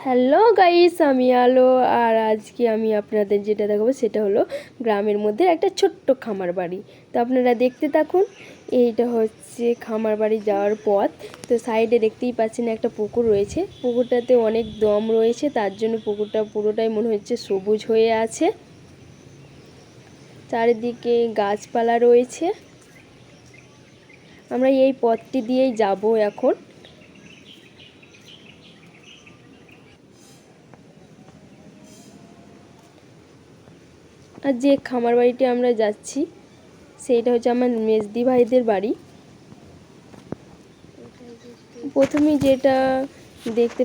Hello guys, আমি আলো। আর আজকে আমি আপনাদের যেটা দেখাবো সেটা হলো গ্রামের মধ্যে একটা ছোট্ট খামার বাড়ি। তো আপনারা দেখতে থাকুন। এইটা হচ্ছে খামার বাড়ি যাওয়ার পথ। তো সাইডে দেখতেই পাচ্ছেন একটা পুকুর রয়েছে। পুকুরটাতে অনেক দম রয়েছে, তার জন্য পুকুরটা পুরোটাই মনে হচ্ছে সবুজ হয়ে আছে। চারিদিকে গাছপালা রয়েছে। আমরা এই পথটি দিয়েই যাব এখন। আর যে খামার বাড়িতে আমরা যাচ্ছি সেইটা হচ্ছে আমার মেজদি ভাইদের বাড়ি। প্রথমেই যেটা দেখতে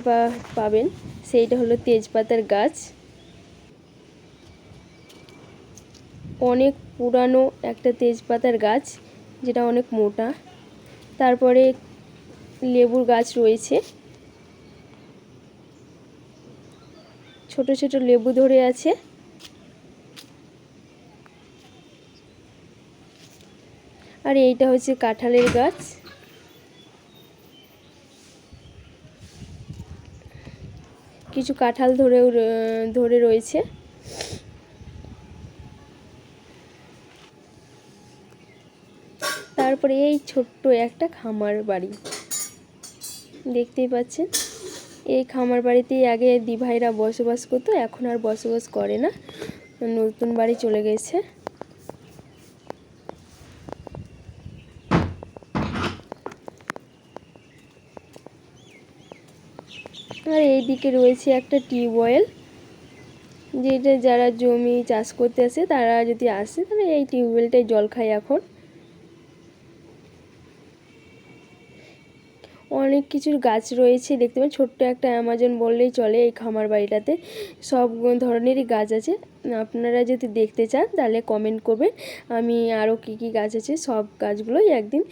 পাবেন সেইটা হলো তেজপাতার গাছ। অনেক পুরানো একটা তেজপাতার গাছ, যেটা অনেক মোটা। তারপরে লেবুর গাছ রয়েছে, ছোট ছোট লেবু ধরে আছে। আর এইটা হচ্ছে কাঁঠালের গাছ। কিছু কাঁঠাল ধরে রয়েছে। তারপরে এই ছোট্ট একটা খামার বাড়ি দেখতেই পাচ্ছেন। এই খামার বাড়িতেই আগে দিভাইরা বসবাস করতো, এখন আর বসবাস করে না, নতুন বাড়ি চলে গেছে। আর এইদিকে রয়েছে একটা টিউবওয়েল, যেটা যারা জমি চাষ করতে আসে তারা যদি আসে তাহলে এই টিউবওয়েলটাই জল খায় এখন। অনেক কিছুর গাছ রয়েছে দেখতে পাবেন। ছোট্ট একটা অ্যামাজন বললেই চলে। এই খামার বাড়িটাতে সব ধরনেরই গাছ আছে। আপনারা যদি দেখতে চান তাহলে কমেন্ট করবেন, আমি আরও কী কী গাছ আছে সব গাছগুলোই একদিন